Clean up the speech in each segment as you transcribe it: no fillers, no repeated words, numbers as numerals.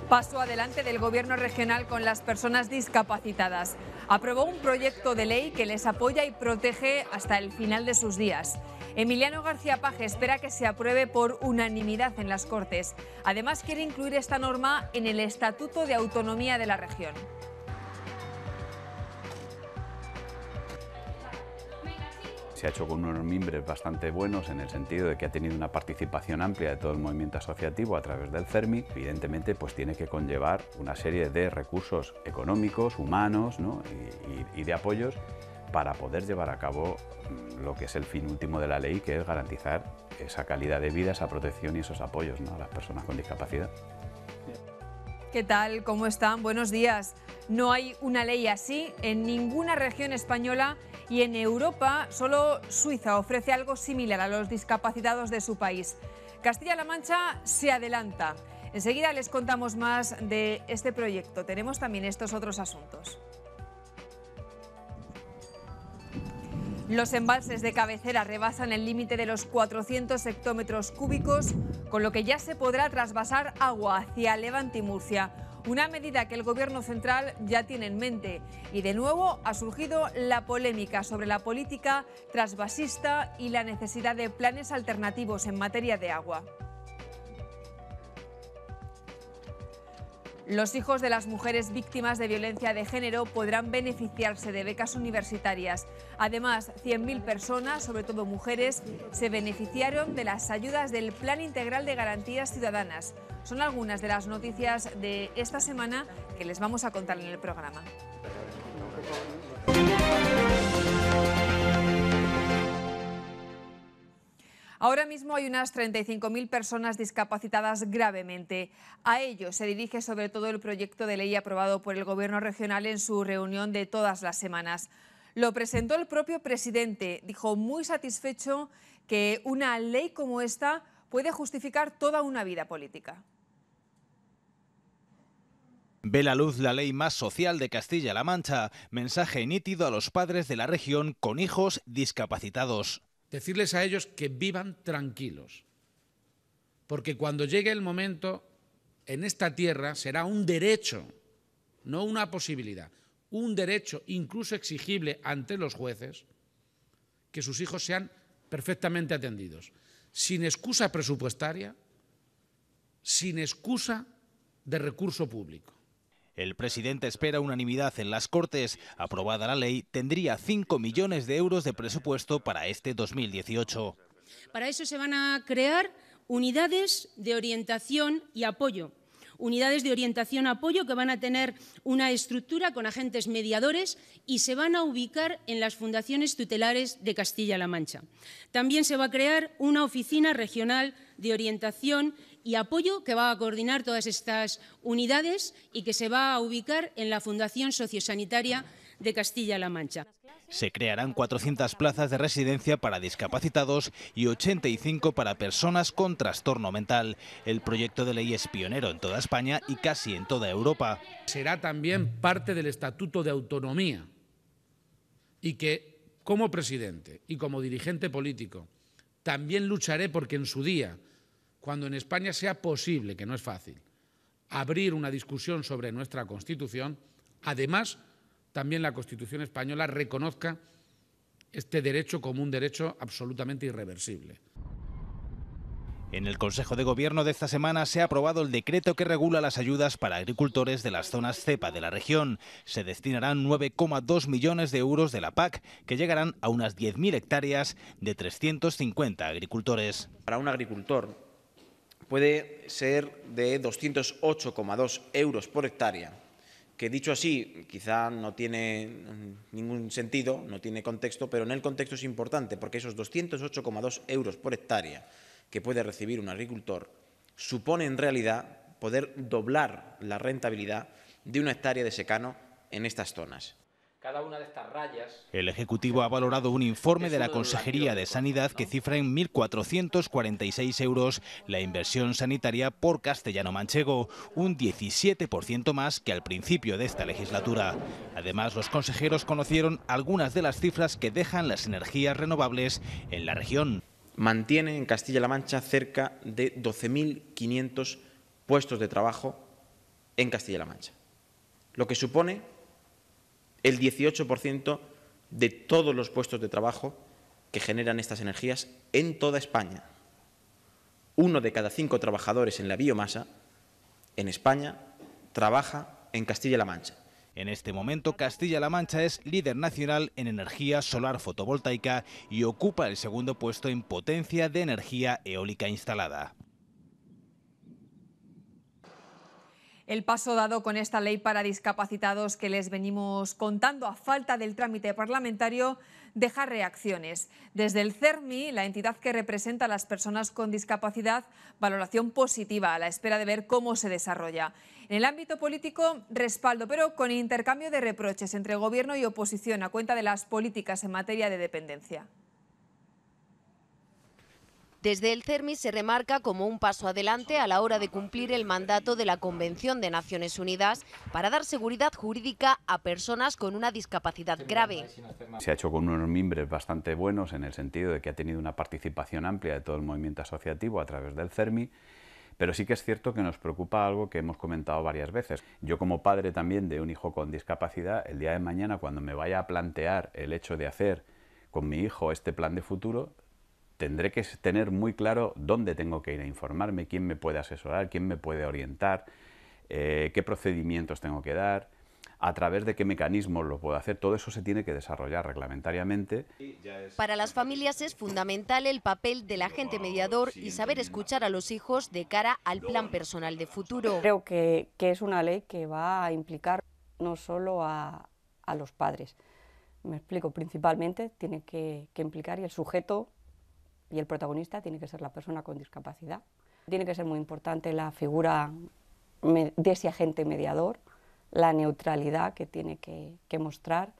Paso adelante del Gobierno regional con las personas discapacitadas. Aprobó un proyecto de ley que les apoya y protege hasta el final de sus días. Emiliano García Paje espera que se apruebe por unanimidad en las Cortes. Además, quiere incluir esta norma en el Estatuto de Autonomía de la región. Se ha hecho con unos mimbres bastante buenos en el sentido de que ha tenido una participación amplia de todo el movimiento asociativo a través del CERMI. Evidentemente, pues tiene que conllevar una serie de recursos económicos, humanos, ¿no? y de apoyos para poder llevar a cabo lo que es el fin último de la ley, que es garantizar esa calidad de vida, esa protección y esos apoyos, ¿no?, a las personas con discapacidad. ¿Qué tal? ¿Cómo están? Buenos días. No hay una ley así en ninguna región española y en Europa solo Suiza ofrece algo similar a los discapacitados de su país. Castilla-La Mancha se adelanta. Enseguida les contamos más de este proyecto. Tenemos también estos otros asuntos. Los embalses de cabecera rebasan el límite de los 400 hectómetros cúbicos, con lo que ya se podrá trasvasar agua hacia Levante y Murcia. Una medida que el Gobierno central ya tiene en mente. Y de nuevo ha surgido la polémica sobre la política trasvasista y la necesidad de planes alternativos en materia de agua. Los hijos de las mujeres víctimas de violencia de género podrán beneficiarse de becas universitarias. Además, 100.000 personas, sobre todo mujeres, se beneficiaron de las ayudas del Plan Integral de Garantías Ciudadanas. Son algunas de las noticias de esta semana que les vamos a contar en el programa. Ahora mismo hay unas 35.000 personas discapacitadas gravemente. A ellos se dirige sobre todo el proyecto de ley aprobado por el Gobierno regional en su reunión de todas las semanas. Lo presentó el propio presidente. Dijo muy satisfecho que una ley como esta puede justificar toda una vida política. Ve la luz la ley más social de Castilla-La Mancha. Mensaje nítido a los padres de la región con hijos discapacitados. Decirles a ellos que vivan tranquilos, porque cuando llegue el momento, en esta tierra será un derecho, no una posibilidad, un derecho incluso exigible ante los jueces, que sus hijos sean perfectamente atendidos, sin excusa presupuestaria, sin excusa de recurso público. El presidente espera unanimidad en las Cortes. Aprobada la ley, tendría 5 millones de euros de presupuesto para este 2018. Para eso se van a crear unidades de orientación y apoyo. Unidades de orientación y apoyo que van a tener una estructura con agentes mediadores y se van a ubicar en las fundaciones tutelares de Castilla-La Mancha. También se va a crear una oficina regional de orientación y apoyo que va a coordinar todas estas unidades y que se va a ubicar en la Fundación Sociosanitaria de Castilla-La Mancha. Se crearán 400 plazas de residencia para discapacitados y 85 para personas con trastorno mental. El proyecto de ley es pionero en toda España y casi en toda Europa. Será también parte del Estatuto de Autonomía y que, como presidente y como dirigente político, también lucharé porque en su día, cuando en España sea posible, que no es fácil, abrir una discusión sobre nuestra Constitución, además, también la Constitución española reconozca este derecho como un derecho absolutamente irreversible. En el Consejo de Gobierno de esta semana se ha aprobado el decreto que regula las ayudas para agricultores de las zonas cepa de la región. Se destinarán 9,2 millones de euros de la PAC, que llegarán a unas 10.000 hectáreas de 350 agricultores. Para un agricultor puede ser de 208,2 euros por hectárea, que dicho así quizá no tiene ningún sentido, no tiene contexto, pero en el contexto es importante porque esos 208,2 euros por hectárea que puede recibir un agricultor supone en realidad poder doblar la rentabilidad de una hectárea de secano en estas zonas. Cada una de estas rayas... El Ejecutivo ha valorado un informe de la Consejería de Sanidad que cifra en 1.446 euros la inversión sanitaria por castellano-manchego, un 17% más que al principio de esta legislatura. Además, los consejeros conocieron algunas de las cifras que dejan las energías renovables en la región. Mantiene en Castilla-La Mancha cerca de 12.500 puestos de trabajo en Castilla-La Mancha, lo que supone el 18% de todos los puestos de trabajo que generan estas energías en toda España. 1 de cada 5 trabajadores en la biomasa en España trabaja en Castilla-La Mancha. En este momento, Castilla-La Mancha es líder nacional en energía solar fotovoltaica y ocupa el segundo puesto en potencia de energía eólica instalada. El paso dado con esta ley para discapacitados que les venimos contando a falta del trámite parlamentario deja reacciones. Desde el CERMI, la entidad que representa a las personas con discapacidad, valoración positiva a la espera de ver cómo se desarrolla. En el ámbito político, respaldo, pero con intercambio de reproches entre gobierno y oposición a cuenta de las políticas en materia de dependencia. Desde el CERMI se remarca como un paso adelante a la hora de cumplir el mandato de la Convención de Naciones Unidas para dar seguridad jurídica a personas con una discapacidad grave. Se ha hecho con unos mimbres bastante buenos en el sentido de que ha tenido una participación amplia de todo el movimiento asociativo a través del CERMI, pero sí que es cierto que nos preocupa algo que hemos comentado varias veces. Yo como padre también de un hijo con discapacidad, el día de mañana cuando me vaya a plantear el hecho de hacer con mi hijo este plan de futuro, tendré que tener muy claro dónde tengo que ir a informarme, quién me puede asesorar, quién me puede orientar, qué procedimientos tengo que dar, a través de qué mecanismos lo puedo hacer. Todo eso se tiene que desarrollar reglamentariamente. Para las familias es fundamental el papel del agente mediador y saber escuchar a los hijos de cara al plan personal de futuro. Creo que es una ley que va a implicar no solo a los padres. Me explico, principalmente tiene que implicar y el sujeto y el protagonista tiene que ser la persona con discapacidad. Tiene que ser muy importante la figura de ese agente mediador, la neutralidad que tiene que mostrar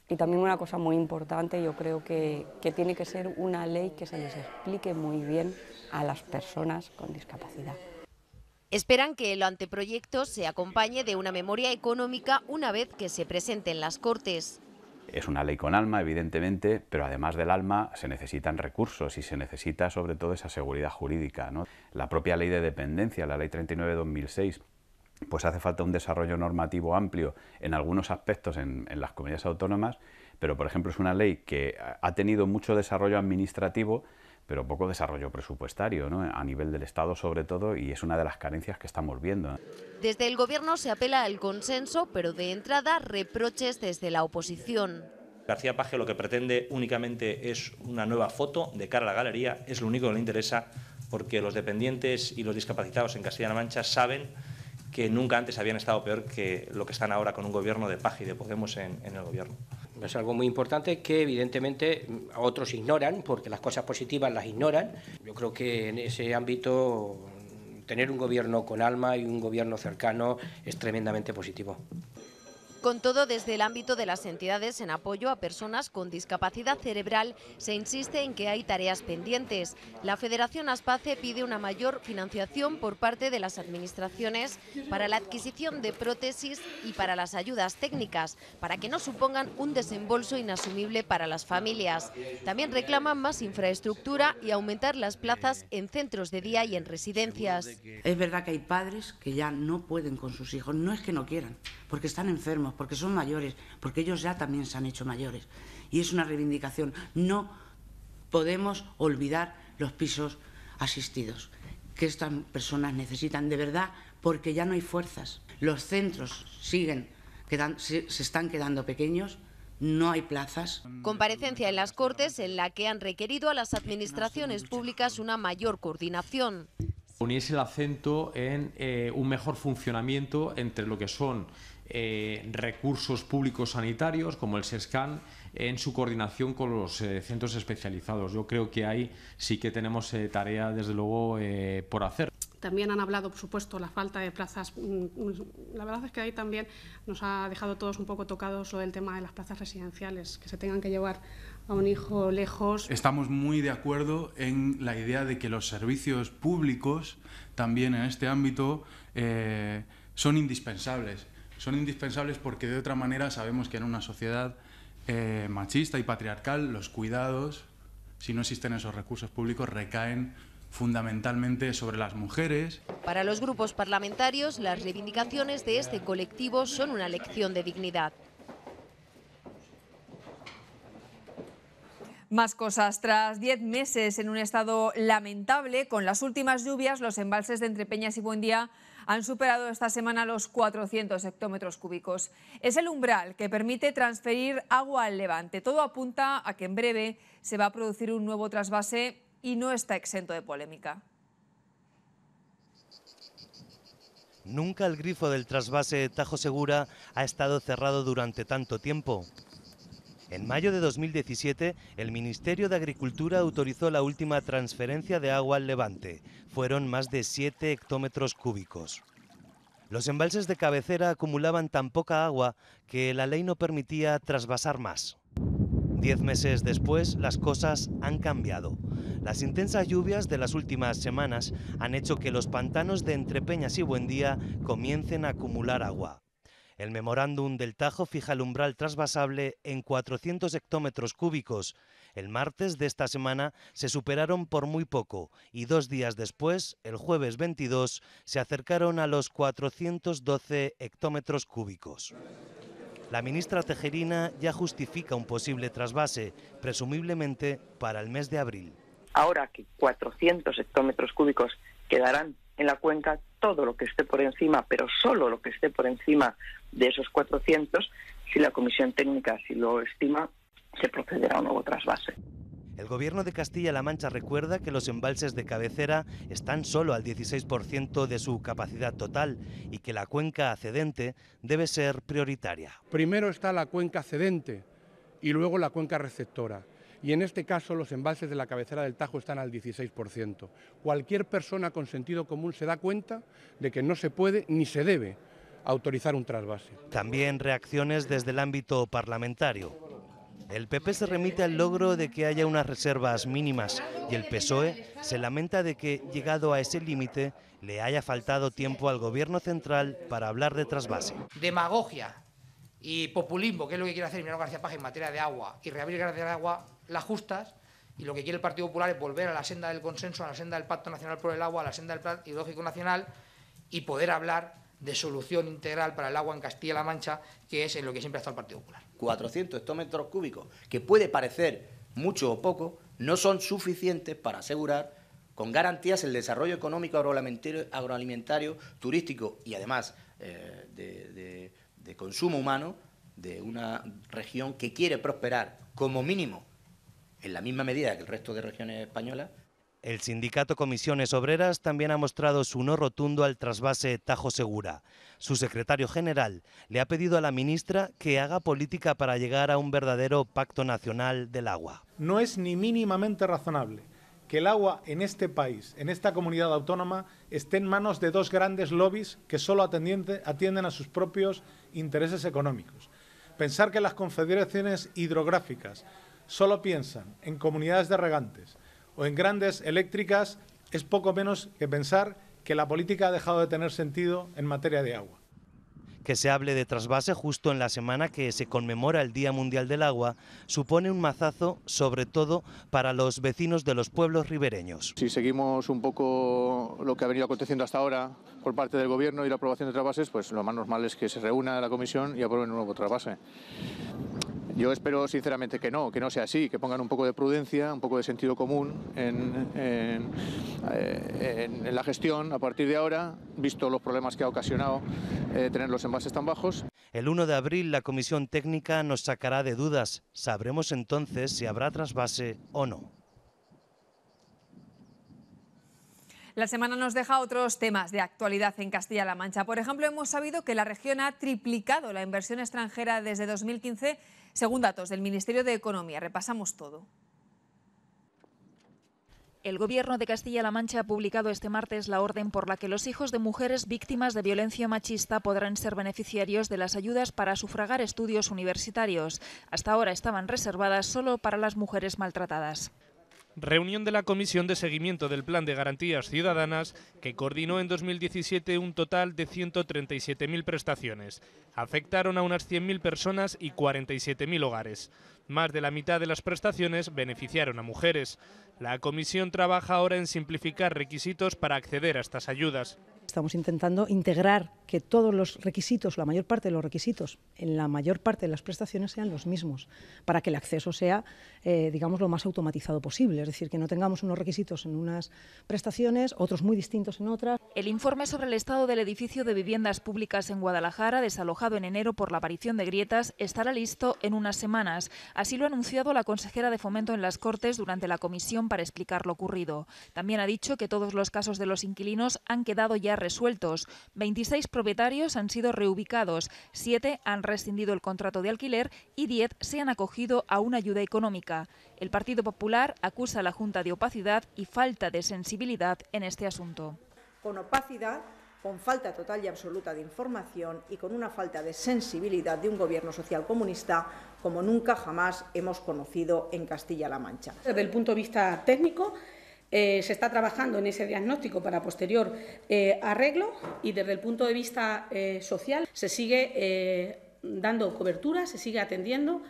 y también una cosa muy importante, yo creo que tiene que ser una ley que se les explique muy bien a las personas con discapacidad. Esperan que el anteproyecto se acompañe de una memoria económica una vez que se presente en las Cortes. Es una ley con alma, evidentemente, pero además del alma se necesitan recursos y se necesita sobre todo esa seguridad jurídica, ¿no? La propia ley de dependencia, la ley 39/2006, pues hace falta un desarrollo normativo amplio en algunos aspectos en las comunidades autónomas, pero por ejemplo es una ley que ha tenido mucho desarrollo administrativo, pero poco desarrollo presupuestario, ¿no? A nivel del Estado sobre todo, y es una de las carencias que estamos viendo, ¿no? Desde el Gobierno se apela al consenso, pero de entrada reproches desde la oposición. García Paje lo que pretende únicamente es una nueva foto de cara a la galería, es lo único que le interesa, porque los dependientes y los discapacitados en Castilla-La Mancha saben que nunca antes habían estado peor que lo que están ahora con un gobierno de Paje y de Podemos en el gobierno. Es algo muy importante que evidentemente otros ignoran, porque las cosas positivas las ignoran. Yo creo que en ese ámbito tener un gobierno con alma y un gobierno cercano es tremendamente positivo. Con todo, desde el ámbito de las entidades en apoyo a personas con discapacidad cerebral, se insiste en que hay tareas pendientes. La Federación Aspace pide una mayor financiación por parte de las administraciones para la adquisición de prótesis y para las ayudas técnicas, para que no supongan un desembolso inasumible para las familias. También reclaman más infraestructura y aumentar las plazas en centros de día y en residencias. Es verdad que hay padres que ya no pueden con sus hijos, no es que no quieran, porque están enfermos, porque son mayores, porque ellos ya también se han hecho mayores. Y es una reivindicación. No podemos olvidar los pisos asistidos, que estas personas necesitan de verdad, porque ya no hay fuerzas. Los centros se están quedando pequeños, no hay plazas. Comparecencia en las Cortes en la que han requerido a las administraciones públicas una mayor coordinación. Poniese el acento en un mejor funcionamiento entre lo que son recursos públicos sanitarios como el SESCAN en su coordinación con los centros especializados. Yo creo que ahí sí que tenemos tarea desde luego por hacer. También han hablado, por supuesto, la falta de plazas. La verdad es que ahí también nos ha dejado todos un poco tocados lo del tema de las plazas residenciales, que se tengan que llevar a un hijo lejos. Estamos muy de acuerdo en la idea de que los servicios públicos también en este ámbito son indispensables. Son indispensables porque de otra manera sabemos que en una sociedad machista y patriarcal los cuidados, si no existen esos recursos públicos, recaen fundamentalmente sobre las mujeres. Para los grupos parlamentarios, las reivindicaciones de este colectivo son una lección de dignidad. Más cosas. Tras 10 meses en un estado lamentable, con las últimas lluvias, los embalses de Entrepeñas y Buendía han superado esta semana los 400 hectómetros cúbicos. Es el umbral que permite transferir agua al Levante. Todo apunta a que en breve se va a producir un nuevo trasvase y no está exento de polémica. Nunca el grifo del trasvase Tajo Segura ha estado cerrado durante tanto tiempo. En mayo de 2017, el Ministerio de Agricultura autorizó la última transferencia de agua al Levante. Fueron más de 7 hectómetros cúbicos. Los embalses de cabecera acumulaban tan poca agua que la ley no permitía trasvasar más. 10 meses después, las cosas han cambiado. Las intensas lluvias de las últimas semanas han hecho que los pantanos de Entrepeñas y Buendía comiencen a acumular agua. El memorándum del Tajo fija el umbral trasvasable en 400 hectómetros cúbicos. El martes de esta semana se superaron por muy poco y 2 días después, el jueves 22, se acercaron a los 412 hectómetros cúbicos. La ministra Tejerina ya justifica un posible trasvase, presumiblemente para el mes de abril. Ahora que 400 hectómetros cúbicos quedarán en la cuenca, todo lo que esté por encima, pero solo lo que esté por encima de esos 400, si la comisión técnica así lo estima, se procederá a un nuevo trasvase. El Gobierno de Castilla-La Mancha recuerda que los embalses de cabecera están solo al 16% de su capacidad total y que la cuenca cedente debe ser prioritaria. Primero está la cuenca cedente y luego la cuenca receptora. Y en este caso los embalses de la cabecera del Tajo están al 16%. Cualquier persona con sentido común se da cuenta de que no se puede ni se debe autorizar un trasvase. También reacciones desde el ámbito parlamentario. El PP se remite al logro de que haya unas reservas mínimas y el PSOE se lamenta de que, llegado a ese límite, le haya faltado tiempo al Gobierno central para hablar de trasvase. Demagogia y populismo, que es lo que quiere hacer Emiliano García Paje en materia de agua, y rehabilitar el agua, las justas, y lo que quiere el Partido Popular es volver a la senda del consenso, a la senda del Pacto Nacional por el Agua, a la senda del Plan Hidrológico Nacional, y poder hablar de solución integral para el agua en Castilla-La Mancha, que es en lo que siempre ha estado el Partido Popular. 400 hectómetros cúbicos, que puede parecer mucho o poco, no son suficientes para asegurar con garantías el desarrollo económico, agroalimentario, turístico y además de consumo humano de una región que quiere prosperar como mínimo en la misma medida que el resto de regiones españolas. El sindicato Comisiones Obreras también ha mostrado su no rotundo al trasvase Tajo Segura. Su secretario general le ha pedido a la ministra que haga política para llegar a un verdadero pacto nacional del agua. No es ni mínimamente razonable que el agua en este país, en esta comunidad autónoma, esté en manos de 2 grandes lobbies que solo atienden a sus propios intereses económicos. Pensar que las confederaciones hidrográficas solo piensan en comunidades de regantes o en grandes eléctricas es poco menos que pensar que la política ha dejado de tener sentido en materia de agua. Que se hable de trasvase justo en la semana que se conmemora el Día Mundial del Agua supone un mazazo, sobre todo para los vecinos de los pueblos ribereños. Si seguimos un poco lo que ha venido aconteciendo hasta ahora por parte del Gobierno y la aprobación de trasvases, pues lo más normal es que se reúna la comisión y aprueben un nuevo trasvase. Yo espero sinceramente que no sea así, que pongan un poco de prudencia, un poco de sentido común en la gestión a partir de ahora, visto los problemas que ha ocasionado tener los envases tan bajos. El 1 de abril la comisión técnica nos sacará de dudas. Sabremos entonces si habrá trasvase o no. La semana nos deja otros temas de actualidad en Castilla-La Mancha. Por ejemplo, hemos sabido que la región ha triplicado la inversión extranjera desde 2015, según datos del Ministerio de Economía. Repasamos todo. El Gobierno de Castilla-La Mancha ha publicado este martes la orden por la que los hijos de mujeres víctimas de violencia machista podrán ser beneficiarios de las ayudas para sufragar estudios universitarios. Hasta ahora estaban reservadas solo para las mujeres maltratadas. Reunión de la Comisión de Seguimiento del Plan de Garantías Ciudadanas, que coordinó en 2017 un total de 137.000 prestaciones. Afectaron a unas 100.000 personas y 47.000 hogares. Más de la mitad de las prestaciones beneficiaron a mujeres. La comisión trabaja ahora en simplificar requisitos para acceder a estas ayudas. Estamos intentando integrar que todos los requisitos, la mayor parte de los requisitos, en la mayor parte de las prestaciones sean los mismos, para que el acceso sea, digamos, lo más automatizado posible. Es decir, que no tengamos unos requisitos en unas prestaciones, otros muy distintos en otras. El informe sobre el estado del edificio de viviendas públicas en Guadalajara, desalojado en enero por la aparición de grietas, estará listo en unas semanas. Así lo ha anunciado la consejera de Fomento en las Cortes durante la comisión para explicar lo ocurrido. También ha dicho que todos los casos de los inquilinos han quedado ya resueltos. 26 propietarios han sido reubicados, 7 han rescindido el contrato de alquiler y 10 se han acogido a una ayuda económica. El Partido Popular acusa a la Junta de opacidad y falta de sensibilidad en este asunto. Con opacidad, con falta total y absoluta de información y con una falta de sensibilidad de un gobierno social comunista como nunca jamás hemos conocido en Castilla-La Mancha. Desde el punto de vista técnico, se está trabajando en ese diagnóstico para posterior arreglo y desde el punto de vista social se sigue dando cobertura, se sigue atendiendo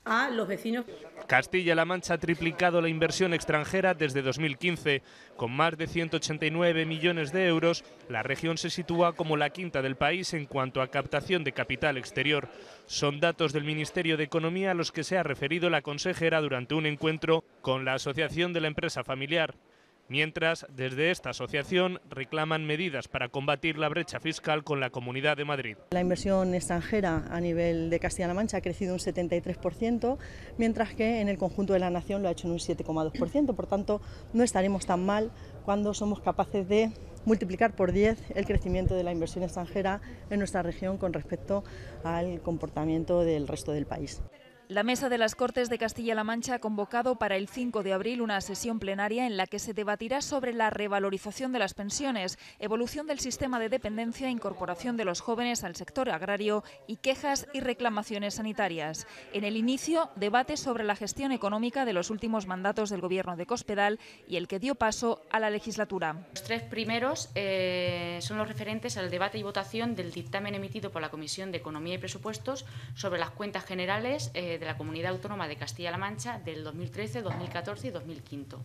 a los vecinos. Castilla-La Mancha ha triplicado la inversión extranjera desde 2015. Con más de 189 millones de euros, la región se sitúa como la quinta del país en cuanto a captación de capital exterior. Son datos del Ministerio de Economía a los que se ha referido la consejera durante un encuentro con la Asociación de la Empresa Familiar. Mientras, desde esta asociación reclaman medidas para combatir la brecha fiscal con la Comunidad de Madrid. La inversión extranjera a nivel de Castilla-La Mancha ha crecido un 73%, mientras que en el conjunto de la nación lo ha hecho en un 7,2%. Por tanto, no estaremos tan mal cuando somos capaces de multiplicar por 10 el crecimiento de la inversión extranjera en nuestra región con respecto al comportamiento del resto del país. La Mesa de las Cortes de Castilla-La Mancha ha convocado para el 5 de abril una sesión plenaria en la que se debatirá sobre la revalorización de las pensiones, evolución del sistema de dependencia, incorporación de los jóvenes al sector agrario y quejas y reclamaciones sanitarias. En el inicio, debate sobre la gestión económica de los últimos mandatos del Gobierno de Cospedal y el que dio paso a la legislatura. Los tres primeros son los referentes al debate y votación del dictamen emitido por la Comisión de Economía y Presupuestos sobre las cuentas generales de la Comunidad Autónoma de Castilla-La Mancha del 2013, 2014 y 2015.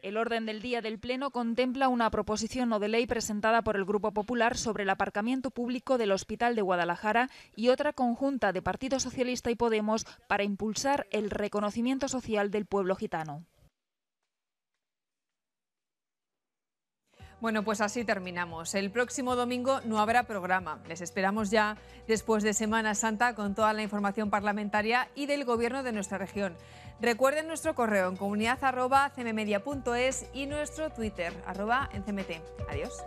El orden del día del Pleno contempla una proposición no de ley presentada por el Grupo Popular sobre el aparcamiento público del Hospital de Guadalajara y otra conjunta de Partido Socialista y Podemos para impulsar el reconocimiento social del pueblo gitano. Bueno, pues así terminamos. El próximo domingo no habrá programa. Les esperamos ya después de Semana Santa con toda la información parlamentaria y del Gobierno de nuestra región. Recuerden nuestro correo en comunidad@cmmedia.es y nuestro Twitter @encmt. Adiós.